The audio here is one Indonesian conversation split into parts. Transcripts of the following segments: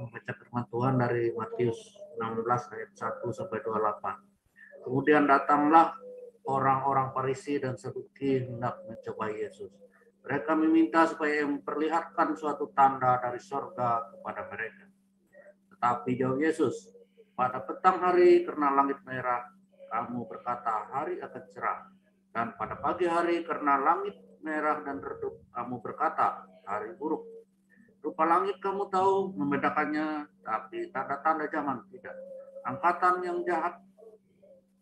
membaca firman Tuhan dari Matius 16 ayat 1 sampai 28. Kemudian datanglah orang-orang Farisi dan Saduki hendak mencoba Yesus. Mereka meminta supaya ia memperlihatkan suatu tanda dari sorga kepada mereka. Tetapi jawab Yesus, pada petang hari karena langit merah, kamu berkata hari akan cerah. Dan pada pagi hari karena langit merah dan redup, kamu berkata hari buruk. Rupa langit kamu tahu membedakannya, tapi tanda-tanda zaman tidak. Angkatan yang jahat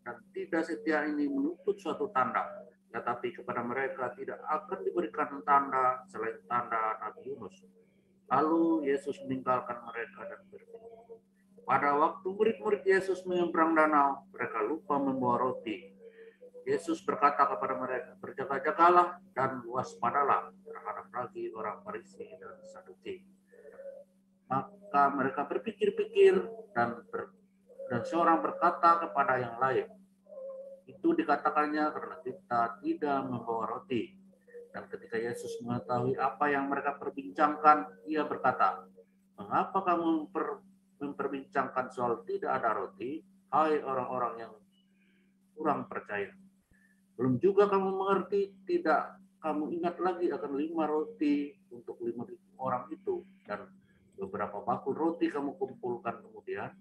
dan tidak setia ini menuntut suatu tanda, tetapi kepada mereka tidak akan diberikan tanda selain tanda Nabi Yunus. Lalu Yesus meninggalkan mereka dan pergi. Pada waktu murid-murid Yesus menyeberang danau, mereka lupa membawa roti. Yesus berkata kepada mereka, berjaga-jagalah dan waspadalah terhadap ragi orang Farisi dan Saduki. Maka mereka berpikir-pikir dan seorang berkata kepada yang lain, itu dikatakannya karena kita tidak membawa roti. Dan ketika Yesus mengetahui apa yang mereka perbincangkan, ia berkata, mengapa kamu memperbincangkan soal tidak ada roti, hai orang-orang yang kurang percaya? Belum juga kamu mengerti, tidak kamu ingat lagi akan 5 roti untuk 5.000 orang itu, dan beberapa bakul roti kamu kumpulkan kemudian,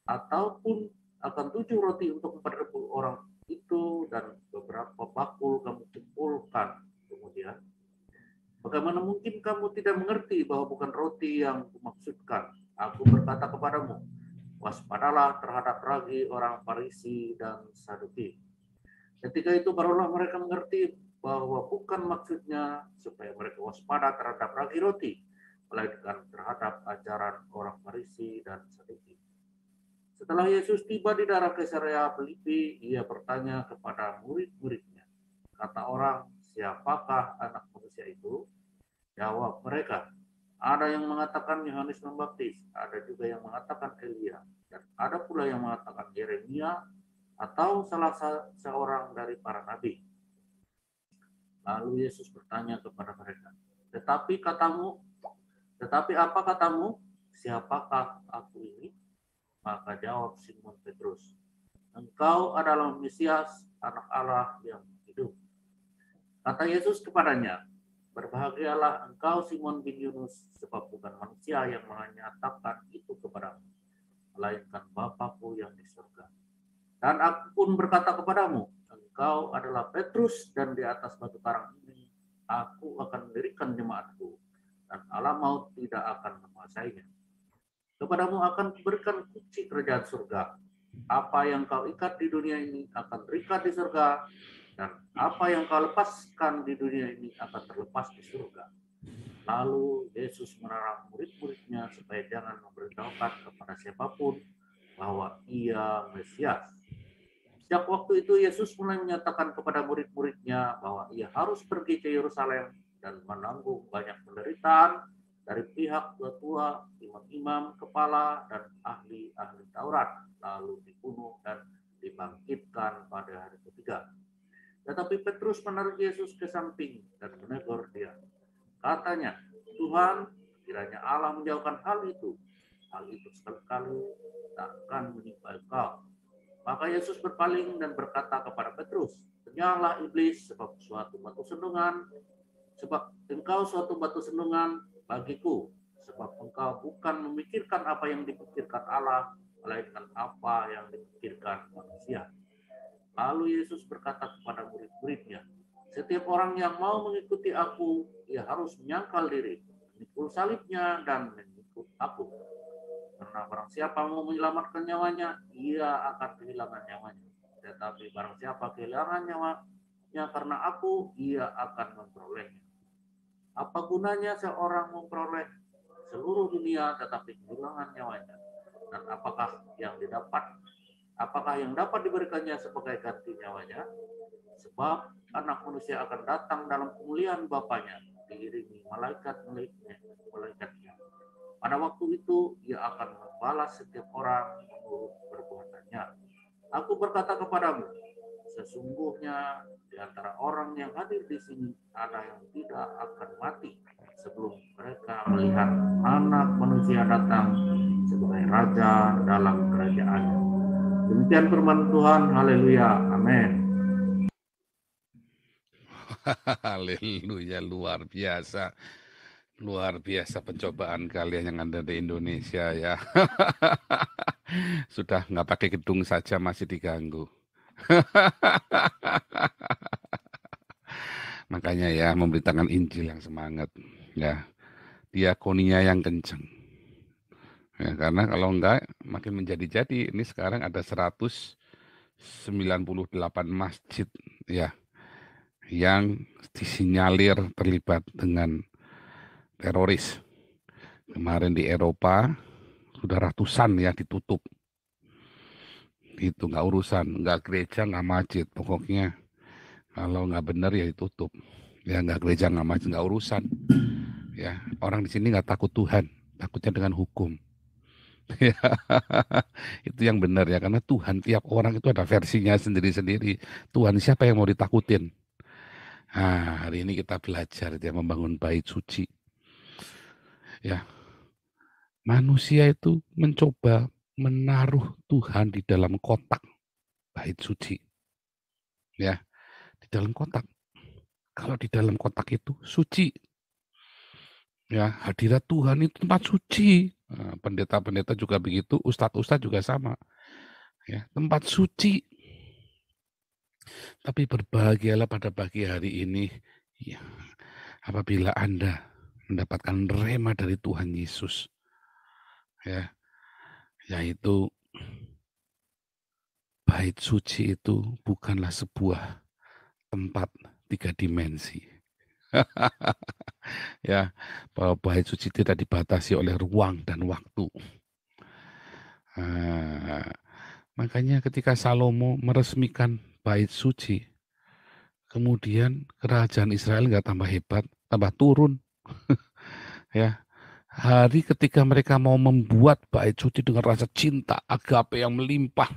ataupun akan 7 roti untuk 4.000 orang itu, dan beberapa bakul kamu kumpulkan kemudian. Bagaimana mungkin kamu tidak mengerti bahwa bukan roti yang kumaksudkan? Aku berkata kepadamu, waspadalah terhadap ragi orang Farisi dan Saduki. Ketika itu barulah mereka mengerti bahwa bukan maksudnya supaya mereka waspada terhadap ragi roti, melainkan terhadap ajaran orang Farisi dan Saduki. Setelah Yesus tiba di daerah Kaisarea Filipi, ia bertanya kepada murid-muridnya, kata orang, siapakah anak manusia itu? Jawab mereka, ada yang mengatakan Yohanes Pembaptis, ada juga yang mengatakan Elia, dan ada pula yang mengatakan Yeremia, atau salah seorang dari para nabi. Lalu Yesus bertanya kepada mereka, tetapi apa katamu? Siapakah aku ini? Maka jawab Simon Petrus, engkau adalah Mesias, anak Allah yang hidup. Kata Yesus kepadanya, berbahagialah engkau Simon bin Yunus, sebab bukan manusia yang menyatakan itu kepadamu, melainkan Bapa-Ku yang di surga. Dan aku pun berkata kepadamu, engkau adalah Petrus, dan di atas batu karang ini aku akan mendirikan jemaatku, dan alam maut tidak akan menguasainya. Kepadamu akan kuberikan kunci kerajaan surga. Apa yang kau ikat di dunia ini akan terikat di surga, dan apa yang kau lepaskan di dunia ini akan terlepas di surga. Lalu Yesus melarang murid-muridnya supaya jangan memberitahukan kepada siapapun bahwa ia Mesias. Sejak waktu itu Yesus mulai menyatakan kepada murid-muridnya bahwa ia harus pergi ke Yerusalem dan menanggung banyak penderitaan dari pihak tua-tua, imam-imam, kepala, dan ahli-ahli Taurat, lalu dibunuh dan dibangkitkan pada hari ketiga. Tetapi Petrus menarik Yesus ke samping dan menegur dia. Katanya, Tuhan, kiranya Allah menjauhkan hal itu sekali-kali takkan menimpa engkau. Maka Yesus berpaling dan berkata kepada Petrus, kenyanglah iblis, sebab engkau suatu batu sandungan bagiku, sebab engkau bukan memikirkan apa yang dipikirkan Allah, melainkan apa yang dipikirkan manusia. Lalu Yesus berkata kepada murid-muridnya, setiap orang yang mau mengikuti aku, ia harus menyangkal diri, memikul salibnya, dan mengikut aku. Karena barang siapa mau menyelamatkan nyawanya, ia akan kehilangan nyawanya. Tetapi barang siapa kehilangan nyawanya karena aku, ia akan memperolehnya. Apa gunanya seorang memperoleh seluruh dunia tetapi kehilangan nyawanya? Dan apakah yang dapat diberikannya sebagai ganti nyawanya? Sebab anak manusia akan datang dalam kemuliaan Bapaknya, diiringi malaikatnya. Pada waktu itu, ia akan membalas setiap orang menurut perbuatannya. Aku berkata kepadamu, sesungguhnya di antara orang yang hadir di sini ada yang tidak akan mati sebelum mereka melihat anak manusia datang sebagai raja dalam kerajaannya. Demikian firman Tuhan, haleluya, amin. Haleluya, luar biasa. Luar biasa pencobaan kalian yang ada di Indonesia ya. Sudah nggak pakai gedung saja masih diganggu. Makanya ya memberitakan Injil yang semangat. Ya, diakonia yang kenceng. Ya, karena kalau enggak makin menjadi-jadi. Ini sekarang ada 198 masjid ya yang disinyalir terlibat dengan teroris. Kemarin di Eropa sudah ratusan ya ditutup. Itu nggak urusan, nggak gereja, nggak masjid. Pokoknya kalau nggak benar ya ditutup. Ya nggak gereja, nggak masjid, nggak urusan. Ya orang di sini nggak takut Tuhan, takutnya dengan hukum. Ya, itu yang benar ya, karena Tuhan tiap orang itu ada versinya sendiri-sendiri. Tuhan siapa yang mau ditakutin? Nah, hari ini kita belajar dia membangun bait suci. Ya, manusia itu mencoba menaruh Tuhan di dalam kotak bait suci. Ya, di dalam kotak. Kalau di dalam kotak itu suci. Ya, hadirat Tuhan itu tempat suci. Nah, pendeta-pendeta juga begitu, ustadz-ustadz juga sama. Ya, tempat suci. Tapi berbahagialah pada pagi hari ini ya, apabila Anda mendapatkan rema dari Tuhan Yesus. Ya, yaitu bait suci itu bukanlah sebuah tempat 3 dimensi. Ya, bahwa bait suci tidak dibatasi oleh ruang dan waktu. Nah, makanya ketika Salomo meresmikan bait suci, kemudian kerajaan Israel nggak tambah hebat, tambah turun. Ya, hari ketika mereka mau membuat bait suci dengan rasa cinta, agape yang melimpah,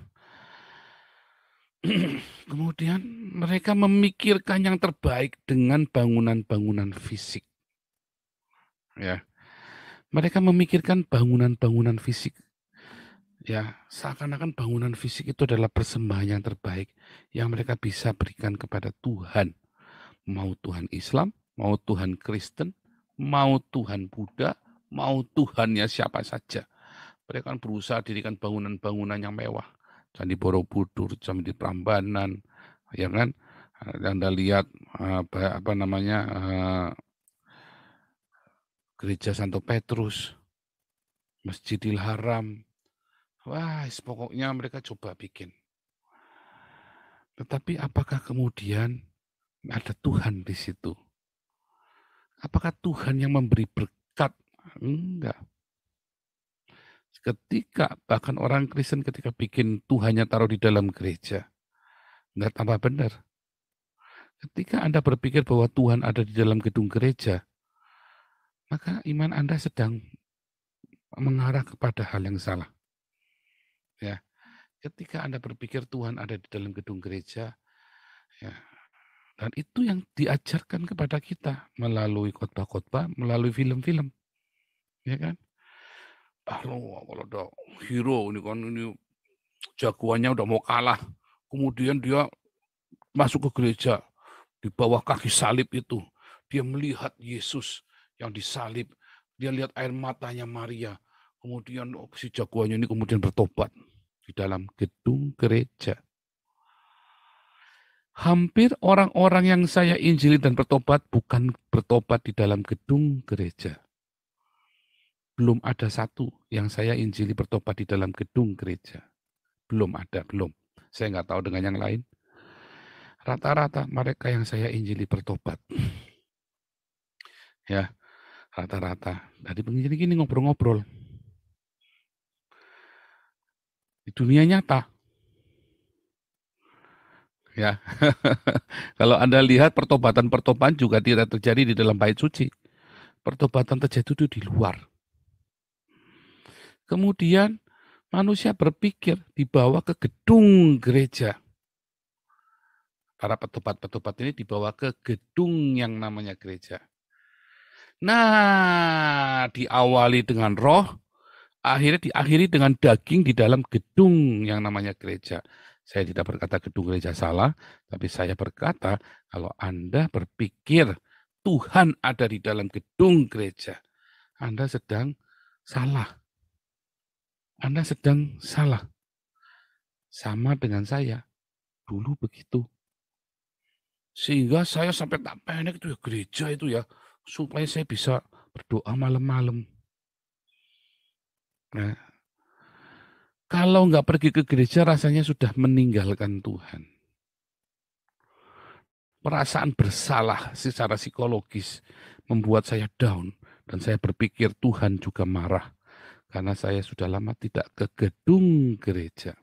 kemudian mereka memikirkan yang terbaik dengan bangunan-bangunan fisik. Ya, mereka memikirkan bangunan-bangunan fisik. Ya, seakan-akan bangunan fisik itu adalah persembahan yang terbaik yang mereka bisa berikan kepada Tuhan. Mau Tuhan Islam, mau Tuhan Kristen, mau Tuhan Buddha, mau Tuhannya siapa saja. Mereka kan berusaha dirikan bangunan-bangunan yang mewah. Candi Borobudur, Candi Prambanan, ya kan? Anda lihat apa namanya Gereja Santo Petrus, Masjidil Haram. Wah, pokoknya mereka coba bikin. Tetapi apakah kemudian ada Tuhan di situ? Apakah Tuhan yang memberi berkat? Enggak. Ketika bahkan orang Kristen ketika bikin Tuhannya taruh di dalam gereja, enggak tambah benar. Ketika Anda berpikir bahwa Tuhan ada di dalam gedung gereja, maka iman Anda sedang mengarah kepada hal yang salah. Ya, ketika Anda berpikir Tuhan ada di dalam gedung gereja, ya, dan itu yang diajarkan kepada kita melalui khotbah-khotbah, melalui film-film, ya kan? Kalau ada hero ini kan ini jagoannya udah mau kalah, kemudian dia masuk ke gereja di bawah kaki salib itu, dia melihat Yesus yang disalib, dia lihat air matanya Maria, kemudian si jagoannya ini kemudian bertobat di dalam gedung gereja. Hampir orang-orang yang saya injili dan bertobat bukan bertobat di dalam gedung gereja. Belum ada satu yang saya injili bertobat di dalam gedung gereja. Belum ada, belum. Saya nggak tahu dengan yang lain. Rata-rata mereka yang saya injili bertobat. Ya, rata-rata. Dari penginjil gini ngobrol-ngobrol. Di dunia nyata. Ya. Kalau Anda lihat pertobatan-pertobatan juga tidak terjadi di dalam bait suci. Pertobatan terjadi itu di luar. Kemudian manusia berpikir dibawa ke gedung gereja. Para petobat-petobat ini dibawa ke gedung yang namanya gereja. Nah, diawali dengan roh, akhirnya diakhiri dengan daging di dalam gedung yang namanya gereja. Saya tidak berkata gedung gereja salah, tapi saya berkata kalau Anda berpikir Tuhan ada di dalam gedung gereja, Anda sedang salah. Anda sedang salah. Sama dengan saya, dulu begitu. Sehingga saya sampai tak pengen itu ya gereja itu ya, supaya saya bisa berdoa malam-malam. Nah, kalau nggak pergi ke gereja rasanya sudah meninggalkan Tuhan. Perasaan bersalah secara psikologis membuat saya down. Dan saya berpikir Tuhan juga marah. Karena saya sudah lama tidak ke gedung gereja.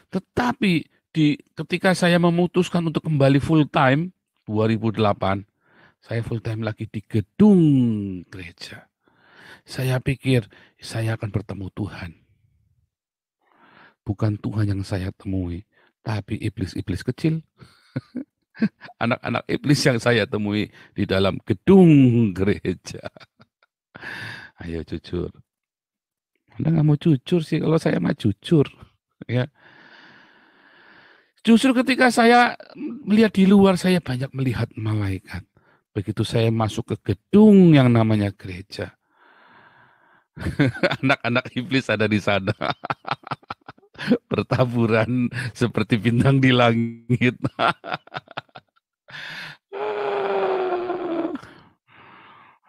Tetapi ketika saya memutuskan untuk kembali full time, 2008, saya full time lagi di gedung gereja. Saya pikir saya akan bertemu Tuhan. Bukan Tuhan yang saya temui, tapi iblis-iblis kecil. Anak-anak iblis yang saya temui di dalam gedung gereja. Ayo jujur. Anda nggak mau jujur sih, kalau saya mah jujur. Ya. Justru ketika saya melihat di luar, saya banyak melihat malaikat. Begitu saya masuk ke gedung yang namanya gereja, anak-anak iblis ada di sana. Bertaburan seperti bintang di langit.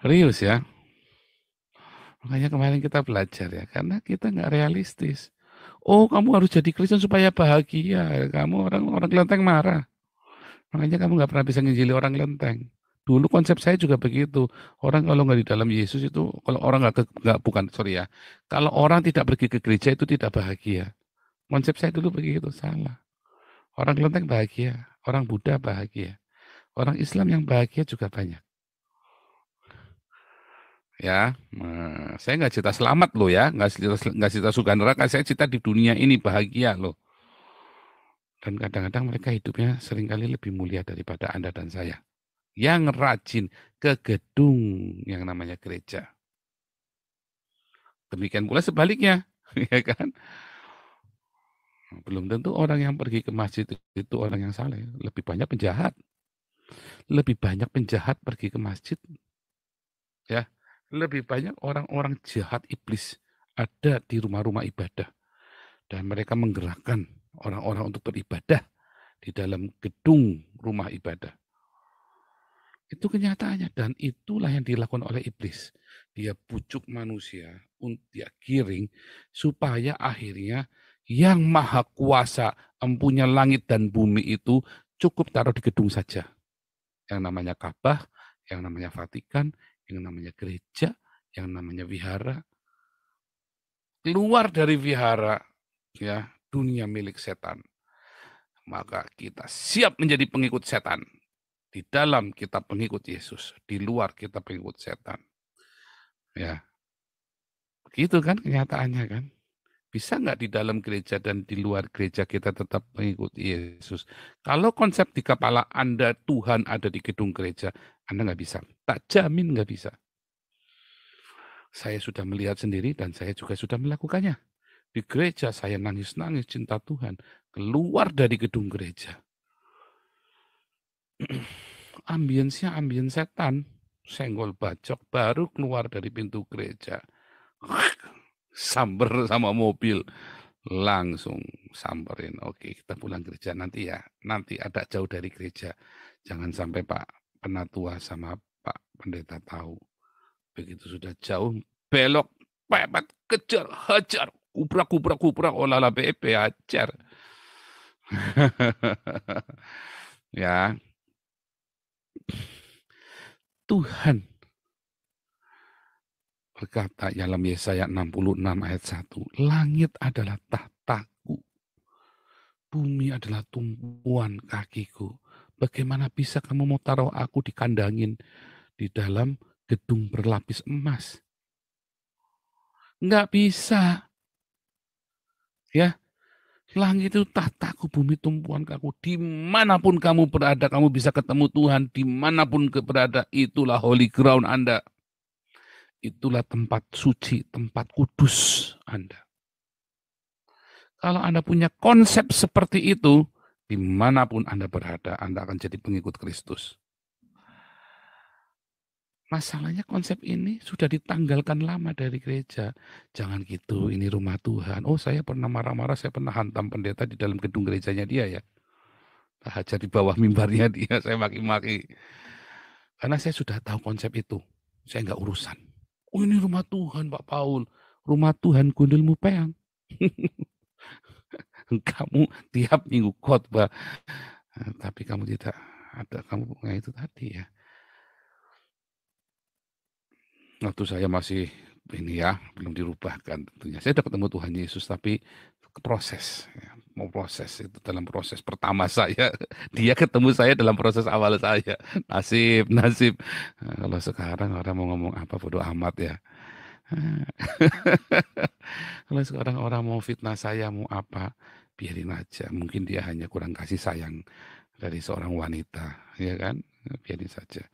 Serius ya. Makanya kemarin kita belajar ya, karena kita nggak realistis. Oh, kamu harus jadi Kristen supaya bahagia. Kamu orang kelenteng marah. Makanya kamu nggak pernah bisa nginjili orang kelenteng. Dulu konsep saya juga begitu. Orang kalau nggak di dalam Yesus itu, kalau orang bukan, sorry ya. Kalau orang tidak pergi ke gereja itu tidak bahagia. Konsep saya dulu begitu, salah. Orang kelenteng bahagia, orang Buddha bahagia. Orang Islam yang bahagia juga banyak. Ya, saya nggak cerita selamat loh ya, nggak cerita surga neraka, saya cerita di dunia ini bahagia loh. Dan kadang-kadang mereka hidupnya seringkali lebih mulia daripada Anda dan saya. Yang rajin ke gedung yang namanya gereja. Demikian pula sebaliknya, ya kan? Belum tentu orang yang pergi ke masjid itu orang yang saleh. Lebih banyak penjahat. Lebih banyak penjahat pergi ke masjid. Ya, lebih banyak orang-orang jahat iblis ada di rumah-rumah ibadah. Dan mereka menggerakkan orang-orang untuk beribadah di dalam gedung rumah ibadah. Itu kenyataannya, dan itulah yang dilakukan oleh iblis. Dia bujuk manusia untuk dia giring supaya akhirnya yang maha kuasa empunya langit dan bumi itu cukup taruh di gedung saja. Yang namanya Ka'bah, yang namanya Vatikan, yang namanya gereja, yang namanya wihara. Keluar dari wihara, ya, dunia milik setan. Maka kita siap menjadi pengikut setan. Di dalam kita pengikut Yesus, di luar kita pengikut setan. Ya, begitu kan kenyataannya kan. Bisa nggak di dalam gereja dan di luar gereja kita tetap mengikuti Yesus? Kalau konsep di kepala Anda Tuhan ada di gedung gereja, Anda nggak bisa. Tak jamin nggak bisa. Saya sudah melihat sendiri dan saya juga sudah melakukannya. Di gereja saya nangis-nangis cinta Tuhan. Keluar dari gedung gereja. Ambiensnya ambience setan. Senggol bacok baru keluar dari pintu gereja. Samber sama mobil. Langsung samperin. Oke, kita pulang gereja nanti ya. Nanti ada jauh dari gereja. Jangan sampai Pak Penatua sama Pak Pendeta tahu. Begitu sudah jauh, belok, pepet, kejar, hajar. Kubrak, kubrak, kubrak. Olala BP, hajar. Ya, Tuhan berkata dalam Yesaya 66 ayat 1, langit adalah tahtaku, bumi adalah tumpuan kakiku. Bagaimana bisa kamu mau taruh aku dikandangin di dalam gedung berlapis emas? Nggak bisa. Ya, Langit itu tahtaku, bumi tumpuan kaku. Dimanapun kamu berada, kamu bisa ketemu Tuhan. Dimanapun berada, itulah holy ground Anda. Itulah tempat suci, tempat kudus Anda. Kalau Anda punya konsep seperti itu, dimanapun Anda berada, Anda akan jadi pengikut Kristus. Masalahnya konsep ini sudah ditanggalkan lama dari gereja. Jangan gitu, ini rumah Tuhan. Oh, saya pernah marah-marah, saya pernah hantam pendeta di dalam gedung gerejanya dia ya. Hajar di bawah mimbarnya dia, saya maki-maki. Karena saya sudah tahu konsep itu. Saya nggak urusan. Oh, ini rumah Tuhan, Pak Paul. Rumah Tuhan gundulmu peang. Kamu tiap minggu khotbah, tapi kamu tidak ada, kamu itu tadi ya. Waktu saya masih ini ya, belum dirubahkan tentunya. Saya sudah ketemu Tuhan Yesus, tapi proses, ya, mau proses itu dalam proses pertama saya, dia ketemu saya dalam proses awal saya. Nasib, nasib. Nah, kalau sekarang orang mau ngomong apa bodo amat ya. Kalau sekarang orang mau fitnah saya mau apa, biarin aja. Mungkin dia hanya kurang kasih sayang dari seorang wanita, ya kan? Biarin saja.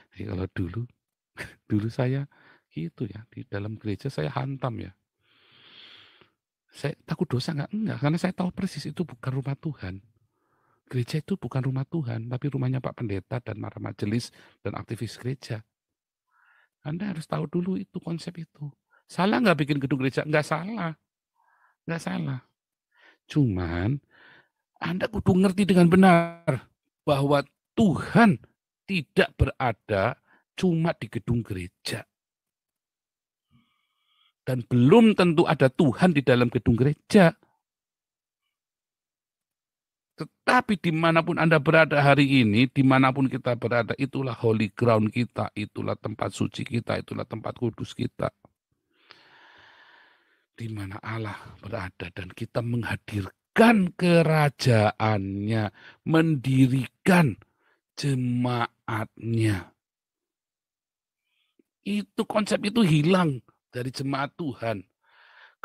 Jadi kalau dulu saya gitu ya, di dalam gereja saya hantam ya. Saya takut dosa enggak, karena saya tahu persis itu bukan rumah Tuhan. Gereja itu bukan rumah Tuhan, tapi rumahnya Pak Pendeta dan para majelis dan aktivis gereja. Anda harus tahu dulu itu konsep itu. Salah nggak bikin gedung gereja? Nggak salah. Nggak salah. Cuman Anda kudu ngerti dengan benar bahwa Tuhan tidak berada cuma di gedung gereja. Dan belum tentu ada Tuhan di dalam gedung gereja. Tetapi dimanapun Anda berada hari ini, dimanapun kita berada, itulah holy ground kita, itulah tempat suci kita, itulah tempat kudus kita. Di mana Allah berada dan kita menghadirkan kerajaannya, mendirikan jemaatnya. Itu konsep itu hilang dari jemaat Tuhan.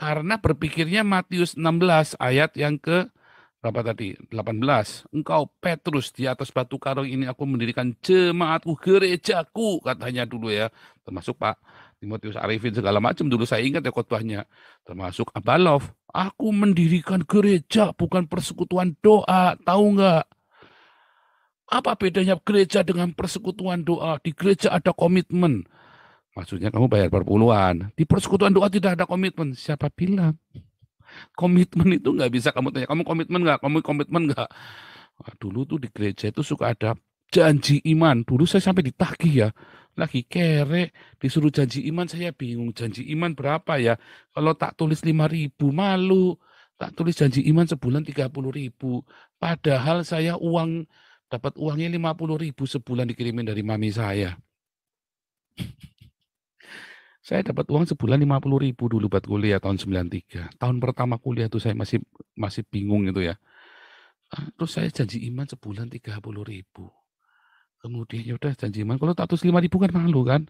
Karena berpikirnya Matius 16 ayat yang ke berapa tadi? 18. Engkau Petrus, di atas batu karang ini aku mendirikan jemaatku, gerejaku, katanya dulu ya. Termasuk Pak Timotius Arifin segala macam dulu saya ingat ya khotbahnya. Termasuk Abalov. Aku mendirikan gereja bukan persekutuan doa. Tahu nggak? Apa bedanya gereja dengan persekutuan doa? Di gereja ada komitmen. Maksudnya kamu bayar perpuluhan. Di persekutuan doa tidak ada komitmen. Siapa bilang? Komitmen itu nggak bisa kamu tanya, kamu komitmen nggak? Kamu komitmen nggak? Nah, dulu tuh di gereja itu suka ada janji iman. Dulu saya sampai ditagih ya. Lagi kere, disuruh janji iman, saya bingung. Janji iman berapa ya? Kalau tak tulis 5.000, malu. Tak tulis janji iman sebulan 30.000. Padahal saya dapat uangnya 50.000 sebulan dikirimin dari mami saya. Saya dapat uang sebulan 50.000 dulu buat kuliah tahun 93. Tahun pertama kuliah tuh saya masih bingung itu ya. Terus saya janji iman sebulan 30.000. Kemudian ya udah janji iman, kalau tak tulis 5.000 kan malu kan.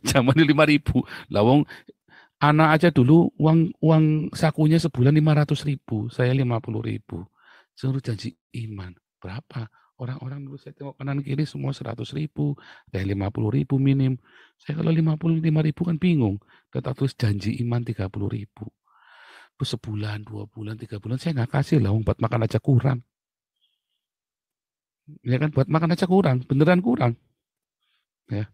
Zamannya 5.000. Lawong anak aja dulu uang sakunya sebulan 500.000, saya 50.000. Suruh janji iman. Berapa? Orang-orang dulu saya tengok kanan kiri semua 100.000, saya 50.000 minim. Saya kalau 55.000 kan bingung. Kata tulis janji iman 30.000. Terus sebulan, 2 bulan, 3 bulan saya nggak kasih lah, buat makan aja kurang. Ya kan, buat makan aja kurang, beneran kurang. Ya.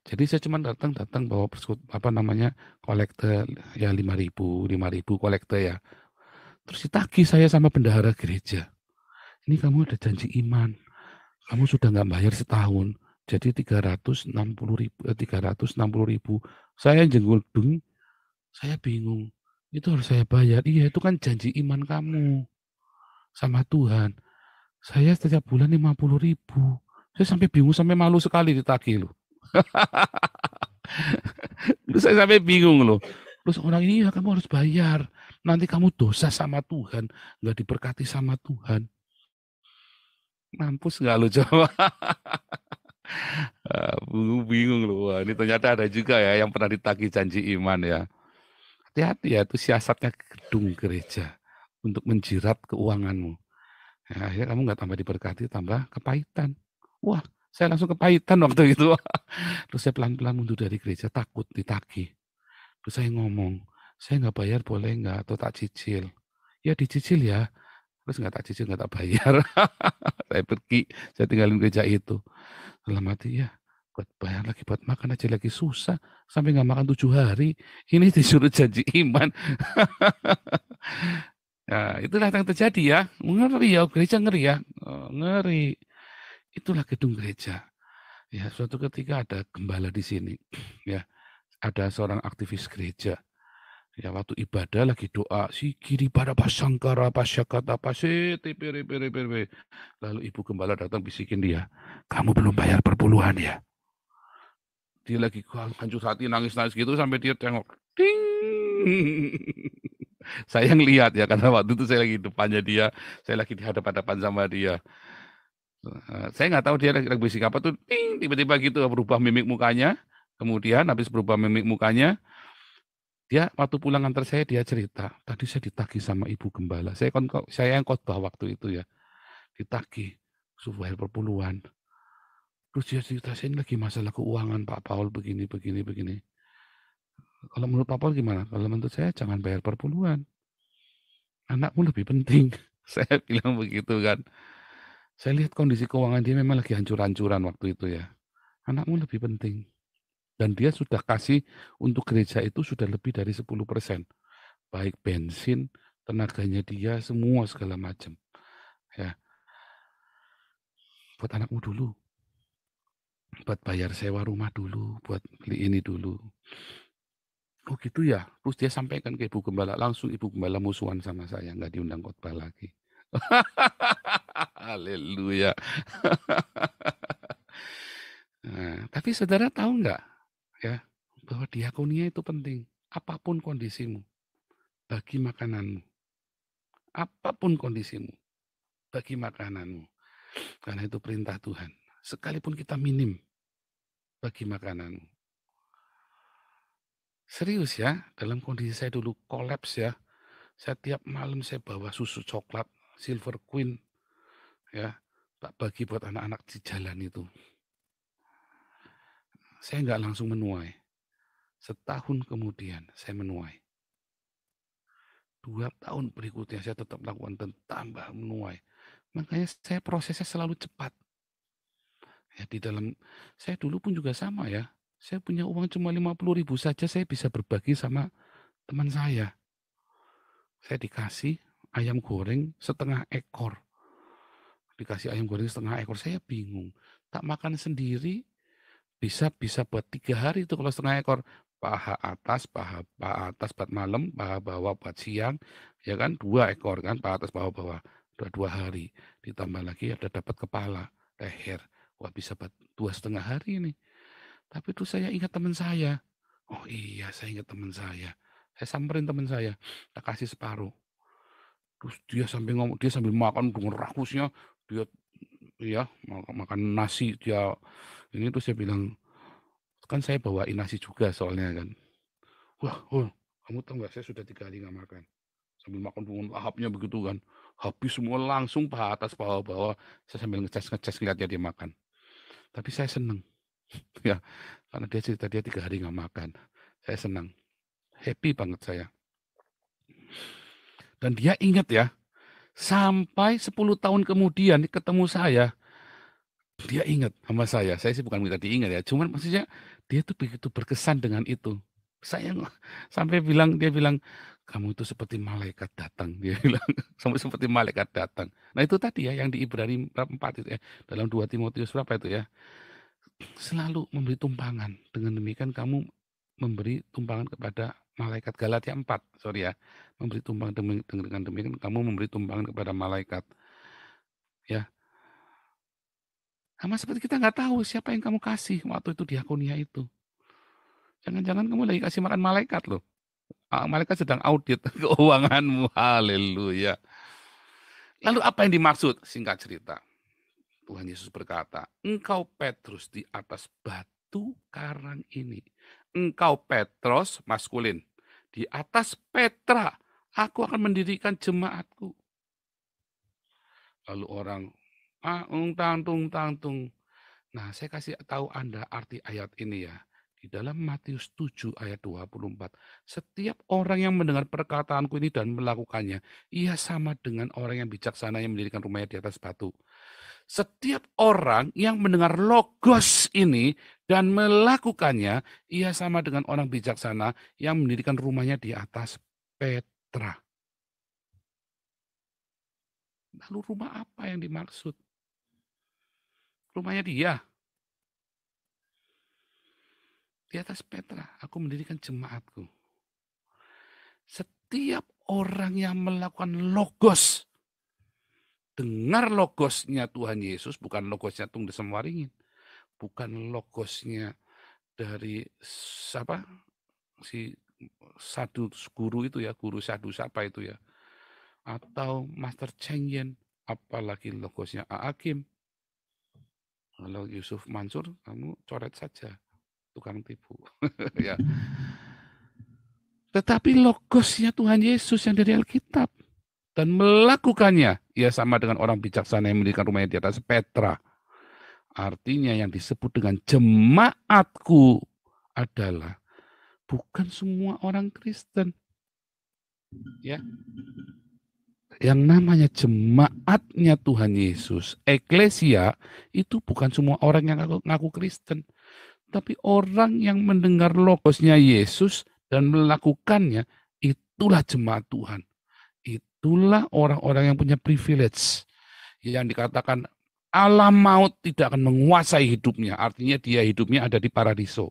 Jadi saya cuma datang bawa kolektor ya 5.000 kolektor ya. Terus ditagih saya sama bendahara gereja. Ini kamu ada janji iman. Kamu sudah nggak bayar setahun. Jadi 360.000. Saya jenggul dung, saya bingung. Itu harus saya bayar. Iya, itu kan janji iman kamu sama Tuhan. Saya setiap bulan 50.000. Saya sampai bingung, sampai malu sekali ditagih loh. Terus saya sampai bingung loh. Terus orang ini ya kamu harus bayar. Nanti kamu dosa sama Tuhan. Nggak diberkati sama Tuhan. Mampus nggak lo coba? Bingung loh. Wah, ini ternyata ada juga ya yang pernah ditagih janji iman ya. Hati-hati ya, itu siasatnya gedung gereja. untuk menjirat keuanganmu. Ya, akhirnya kamu nggak tambah diberkati, tambah kepahitan. Wah, saya langsung kepahitan waktu itu. Terus saya pelan-pelan mundur dari gereja, takut ditagih. Terus saya ngomong, saya nggak bayar boleh nggak, atau tak cicil? Ya dicicil ya. Terus nggak tak cicil, nggak tak bayar. Saya pergi, saya tinggalin gereja itu. Dalam hati, ya buat bayar lagi, buat makan aja lagi susah. Sampai nggak makan 7 hari. Ini disuruh janji iman. Ya, itulah yang terjadi ya. Ngeri ya, gereja ngeri ya. Ngeri. Itulah gedung gereja. Ya, suatu ketika ada gembala di sini. Ya, ada seorang aktivis gereja. Ya, waktu ibadah lagi doa, si kiri pada pasangkara pasyakata pasete pere pere pere. Lalu ibu gembala datang bisikin dia, kamu belum bayar perpuluhan ya? Dia lagi hancur hati nangis-nangis gitu sampai dia tengok, ding. Saya ngelihat ya, karena waktu itu saya lagi di depannya dia, saya lagi di hadapan-hadapan sama dia. Saya nggak tahu dia lagi bisik apa tuh, ding, tiba-tiba gitu berubah mimik mukanya. Kemudian habis berubah mimik mukanya, dia waktu pulang antar saya dia cerita, tadi saya ditagih sama ibu gembala. Saya yang khotbah waktu itu ya, ditagih suruh bayar perpuluhan. Terus dia cerita, saya ini lagi masalah keuangan Pak Paul begini begini begini. Kalau menurut Pak Paul gimana? Kalau menurut saya jangan bayar perpuluhan. Anakmu lebih penting. Saya bilang begitu kan. Saya lihat kondisi keuangan dia memang lagi hancur-hancuran waktu itu ya. Anakmu lebih penting. Dan dia sudah kasih untuk gereja itu sudah lebih dari 10%. Baik bensin, tenaganya dia, semua segala macam. Ya, buat anakmu dulu. Buat bayar sewa rumah dulu, buat beli ini dulu. Oh gitu ya. Terus dia sampaikan ke ibu gembala, langsung ibu gembala musuhan sama saya, nggak diundang khotbah lagi. Haleluya. Nah, tapi saudara tahu nggak ya bahwa diakonia itu penting. Apapun kondisimu, bagi makananmu. Apapun kondisimu, bagi makananmu. Karena itu perintah Tuhan. Sekalipun kita minim, bagi makananmu. Serius ya, dalam kondisi saya dulu kolaps ya. Saya tiap malam saya bawa susu coklat, Silver Queen, ya, tak bagi buat anak-anak di jalan itu. Saya nggak langsung menuai. Setahun kemudian saya menuai. 2 tahun berikutnya saya tetap lakukan dan tambah menuai. Makanya saya prosesnya selalu cepat. Ya, di dalam saya dulu pun juga sama ya. Saya punya uang cuma 50.000 saja saya bisa berbagi sama teman saya. Saya dikasih ayam goreng setengah ekor. Dikasih ayam goreng setengah ekor, saya bingung. Tak makan sendiri, bisa buat 3 hari itu kalau setengah ekor. Paha atas, paha atas buat malam, paha bawah buat siang, ya kan 2 ekor kan, paha atas, paha bawah. Udah 2 hari. Ditambah lagi ada dapat kepala, leher. Wah bisa buat 2,5 hari ini. Tapi itu saya ingat teman saya. Oh iya, saya ingat teman saya. Saya samperin teman saya, tak kasih separuh. Terus dia sambil ngomong, dia sambil makan dengan rakusnya, dia ya makan nasi dia ini. Terus saya bilang, kan saya bawain nasi juga soalnya kan. Wah, kamu tahu nggak saya sudah 3 hari nggak makan. Sambil makan dengan lahapnya begitu kan. Habis semua langsung paha atas paha bawah. Saya sambil ngecas lihat dia makan. Tapi saya senang. Ya, karena dia cerita dia 3 hari nggak makan. Saya senang. Happy banget saya. Dan dia ingat ya, sampai 10 tahun kemudian ketemu saya, dia ingat sama saya. Saya sih bukan minta diingat ya, cuman maksudnya dia tuh begitu berkesan dengan itu. Saya sampai dia bilang, kamu itu seperti malaikat datang. Dia bilang, sampai seperti malaikat datang. Nah itu tadi ya, yang di Ibrani 4 itu ya, dalam 2 Timotius berapa itu ya, selalu memberi tumpangan. Dengan demikian kamu memberi tumpangan kepada malaikat. Galatia 4, sorry ya, memberi tumpangan dengan demikian kamu memberi tumpangan kepada malaikat. Ya, sama seperti kita nggak tahu siapa yang kamu kasih waktu itu diakonia itu. Jangan-jangan kamu lagi kasih makan malaikat loh. Malaikat sedang audit keuanganmu. Haleluya. Lalu apa yang dimaksud? Singkat cerita. Tuhan Yesus berkata, engkau Petrus di atas batu karang ini. Engkau Petros maskulin. Di atas Petra Aku akan mendirikan jemaatku. Lalu orang, tung tang. Nah, saya kasih tahu Anda arti ayat ini ya. Di dalam Matius 7 ayat 24, setiap orang yang mendengar perkataanku ini dan melakukannya, ia sama dengan orang yang bijaksana yang mendirikan rumahnya di atas batu. Setiap orang yang mendengar logos ini dan melakukannya, ia sama dengan orang bijaksana yang mendirikan rumahnya di atas Petra. Lalu rumah apa yang dimaksud? Rumahnya dia. Di atas Petra, aku mendirikan jemaatku. Setiap orang yang melakukan logos, dengar logosnya Tuhan Yesus, bukan logosnya Tung Desem Waringin, bukan logosnya dari siapa si sadu guru itu ya, guru sadu siapa itu ya, atau Master Cheng Yen, apalagi logosnya A. Hakim. Kalau Yusuf Mansur, kamu coret saja, tukang tipu. Ya. Tetapi logosnya Tuhan Yesus yang dari Alkitab dan melakukannya, ia sama dengan orang bijaksana yang mendirikan rumahnya di atas Petra. Artinya yang disebut dengan jemaatku adalah bukan semua orang Kristen. Ya. Yang namanya jemaatnya Tuhan Yesus, eklesia, itu bukan semua orang yang ngaku Kristen. Tapi orang yang mendengar logosnya Yesus dan melakukannya, itulah jemaat Tuhan. Itulah orang-orang yang punya privilege. Yang dikatakan alam maut tidak akan menguasai hidupnya. Artinya dia hidupnya ada di paradiso.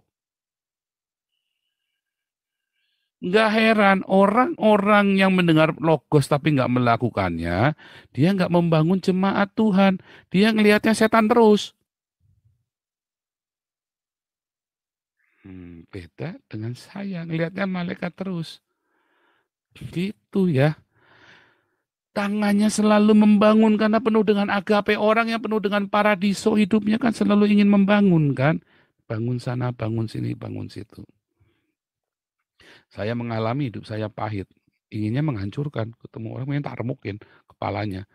Nggak heran orang-orang yang mendengar logos tapi nggak melakukannya, dia nggak membangun jemaat Tuhan. Dia ngelihatnya setan terus. Beda dengan saya, ngelihatnya malaikat terus. Gitu ya. Tangannya selalu membangun karena penuh dengan agape. Orang yang penuh dengan paradiso hidupnya kan selalu ingin membangun kan. Bangun sana, bangun sini, bangun situ. Saya mengalami hidup saya pahit. Inginnya menghancurkan. Ketemu orang yang tak remukin kepalanya.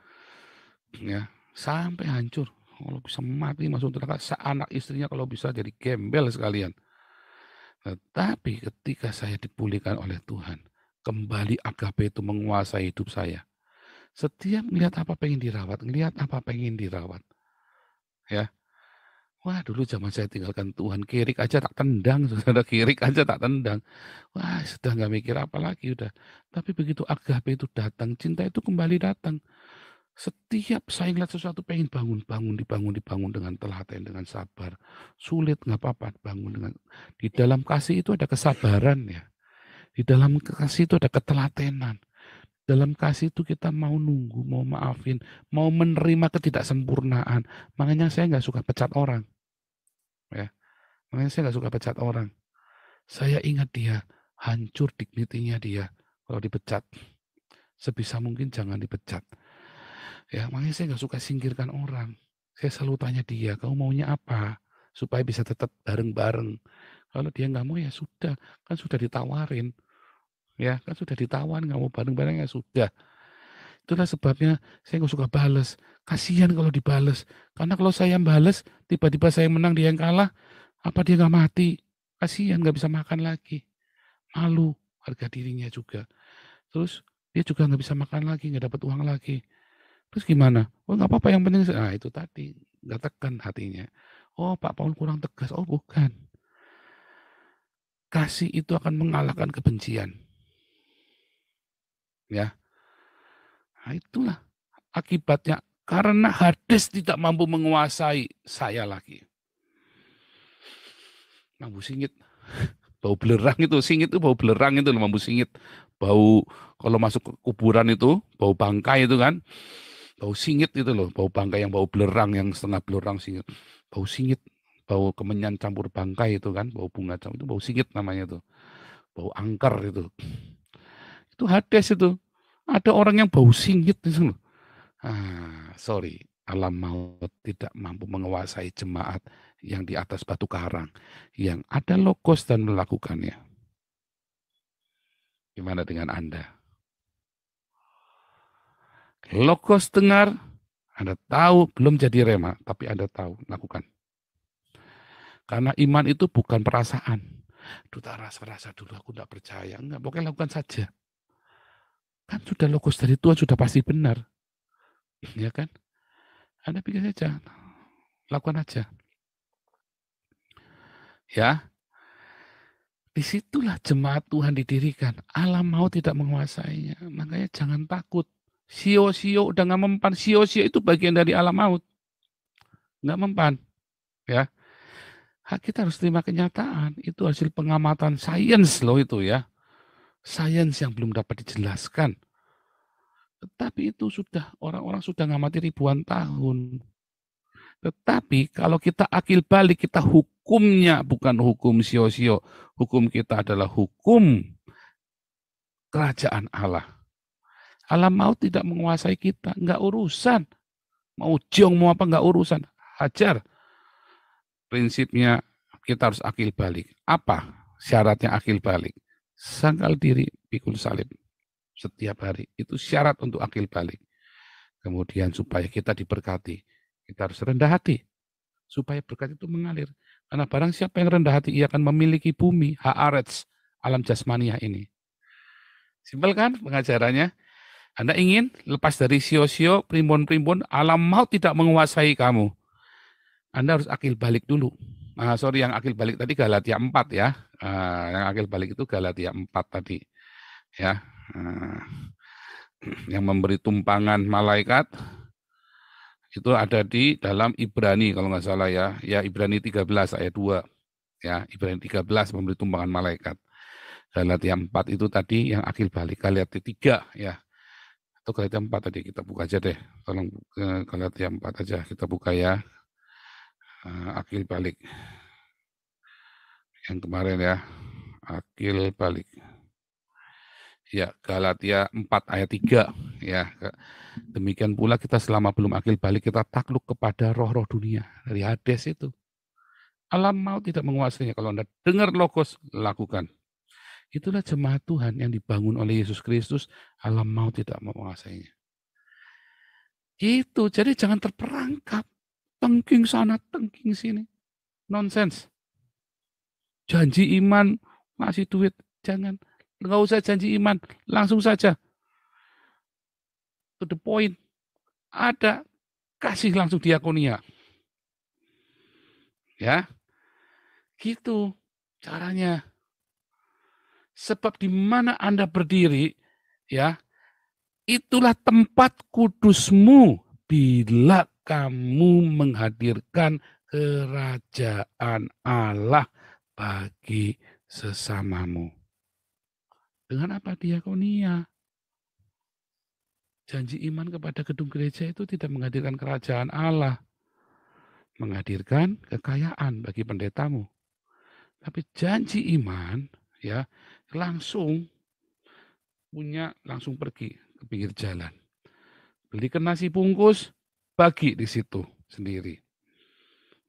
Ya, sampai hancur. Kalau bisa mati masuk neraka. Anak istrinya kalau bisa jadi gembel sekalian. Tetapi ketika saya dipulihkan oleh Tuhan, kembali agape itu menguasai hidup saya. Setiap ngelihat apa pengen dirawat, ngelihat apa pengen dirawat. Ya. Wah, dulu zaman saya tinggalkan Tuhan, kirik aja tak tendang, saudara, kirik aja tak tendang. Wah, sudah nggak mikir apa lagi udah. Tapi begitu agape itu datang, cinta itu kembali datang. Setiap saya ngeliat sesuatu pengen dibangun dengan telaten, dengan sabar. Sulit nggak apa-apa, bangun dengan. Di dalam kasih itu ada kesabaran ya. Di dalam kasih itu ada ketelatenan. Dalam kasih itu kita mau nunggu, mau maafin, mau menerima ketidaksempurnaan. Makanya saya nggak suka pecat orang. Ya. Makanya saya nggak suka pecat orang. Saya ingat dia, hancur dignity-nya dia kalau dipecat. Sebisa mungkin jangan dipecat. Ya, makanya saya nggak suka singkirkan orang. Saya selalu tanya dia, kamu maunya apa? Supaya bisa tetap bareng-bareng. Kalau dia nggak mau ya sudah, kan sudah ditawarin. Ya, kan sudah ditawarin, nggak mau bareng-bareng ya sudah. Itulah sebabnya saya nggak suka bales. Kasihan kalau dibales. Karena kalau saya bales, tiba-tiba saya menang, dia yang kalah, apa dia nggak mati? Kasihan, nggak bisa makan lagi. Malu harga dirinya juga. Terus dia juga nggak bisa makan lagi, nggak dapat uang lagi. Terus gimana? Oh nggak apa-apa, yang penting, nah itu tadi, nggak tekan hatinya. Oh Pak Paul kurang tegas. Oh bukan. Kasih itu akan mengalahkan kebencian. Ya, nah itulah akibatnya. Karena Hades tidak mampu menguasai saya lagi. Mampu singit. Bau belerang itu, singit itu bau belerang itu loh, mampu singit. Bau, kalau masuk ke kuburan itu, bau bangkai itu kan. Bau singit itu loh, bau bangkai yang bau belerang, yang setengah belerang singit. Bau singit, bau kemenyan campur bangkai itu kan, bau bunga campur, itu bau singit namanya itu. Bau angker itu. Itu Hades itu. Ada orang yang bau singit itu loh. Sorry, alam maut tidak mampu menguasai jemaat yang di atas batu karang, yang ada logos dan melakukannya. Gimana dengan Anda? Logos dengar, Anda tahu, belum jadi rema, tapi Anda tahu, lakukan. Karena iman itu bukan perasaan. Duh, tak rasa dulu, aku tidak percaya. Enggak, pokoknya lakukan saja. Kan sudah logos dari Tuhan, sudah pasti benar. Ya kan? Anda pikir saja, lakukan aja. Ya, disitulah jemaat Tuhan didirikan. Alam maut tidak menguasainya. Makanya jangan takut. Sio-sio udah nggak mempan. Sio-sio itu bagian dari alam maut. Nggak mempan. Ya, kita harus terima kenyataan. Itu hasil pengamatan sains loh itu ya. Sains yang belum dapat dijelaskan. Tetapi itu sudah, orang-orang sudah ngamati ribuan tahun. Tetapi kalau kita akil balik, kita hukumnya bukan hukum sio-sio. Hukum kita adalah hukum kerajaan Allah. Alam maut tidak menguasai kita, enggak urusan. Mau jong, mau apa, enggak urusan. Hajar. Prinsipnya kita harus akil balik. Apa syaratnya akil balik? Sangkal diri, pikul salib. Setiap hari. Itu syarat untuk akil balik. Kemudian supaya kita diberkati, kita harus rendah hati. Supaya berkat itu mengalir. Karena barang siapa yang rendah hati, ia akan memiliki bumi, haaretz, alam jasmaniah ini. Simpel kan pengajarannya? Anda ingin lepas dari sio-sio, primbon-primbon, alam maut tidak menguasai kamu. Anda harus akil balik dulu. Yang akil balik tadi Galatia 4 ya. Yang akil balik itu Galatia 4 tadi. Ya. Yang memberi tumpangan malaikat itu ada di dalam Ibrani kalau nggak salah ya. Ya Ibrani 13 ayat 2. Ya, Ibrani 13 memberi tumpangan malaikat. Galatia 4 itu tadi yang akil balik. Galatia 3 ya. Atau Galatia 4 tadi kita buka aja deh. Tolong Galatia 4 aja kita buka ya. Akil balik. Yang kemarin ya. Akil balik. Ya, Galatia 4 ayat 3 ya. Demikian pula kita selama belum akil balik kita takluk kepada roh-roh dunia dari Hades itu. Alam maut tidak menguasainya. Kalau Anda dengar logos, lakukan. Itulah jemaat Tuhan yang dibangun oleh Yesus Kristus, alam maut tidak menguasainya. Itu, jadi jangan terperangkap. Tengking sana, tengking sini. Nonsens. Janji iman, ngasih duit, jangan. Nggak usah janji iman, langsung saja. To the point. Ada, kasih langsung diakonia. Ya, gitu caranya. Sebab di mana Anda berdiri, ya, itulah tempat kudusmu bila kamu menghadirkan kerajaan Allah bagi sesamamu. Dengan apa diakonia? Janji iman kepada gedung gereja itu tidak menghadirkan kerajaan Allah. Menghadirkan kekayaan bagi pendetamu. Tapi janji iman, ya, langsung pergi ke pinggir jalan. Belikan nasi bungkus, bagi di situ sendiri.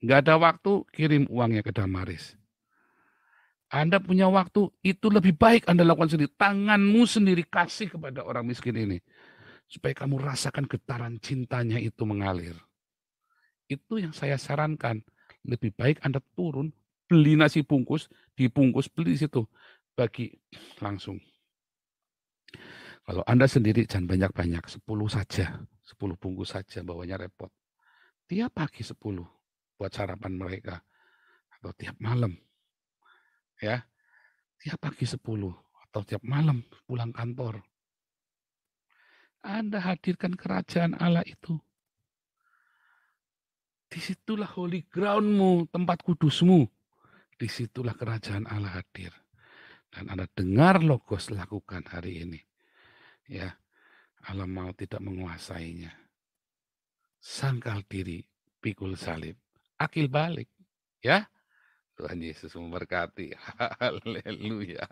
Nggak ada waktu, kirim uangnya ke Damaris. Anda punya waktu, itu lebih baik Anda lakukan sendiri. Tanganmu sendiri kasih kepada orang miskin ini. Supaya kamu rasakan getaran cintanya itu mengalir. Itu yang saya sarankan. Lebih baik Anda turun, beli nasi bungkus, dibungkus, beli di situ. Bagi langsung. Kalau Anda sendiri jangan banyak-banyak, 10 saja. 10 bungkus saja, bawanya repot. Tiap pagi 10 buat sarapan mereka. Atau tiap malam. Ya, tiap pagi 10 atau tiap malam pulang kantor. Anda hadirkan kerajaan Allah itu. Disitulah holy groundmu, tempat kudusmu. Disitulah kerajaan Allah hadir. Dan Anda dengar logos lakukan hari ini. Ya, Allah mau tidak menguasainya. Sangkal diri, pikul salib. Akil balik. Ya, Tuhan Yesus memberkati. Haleluya.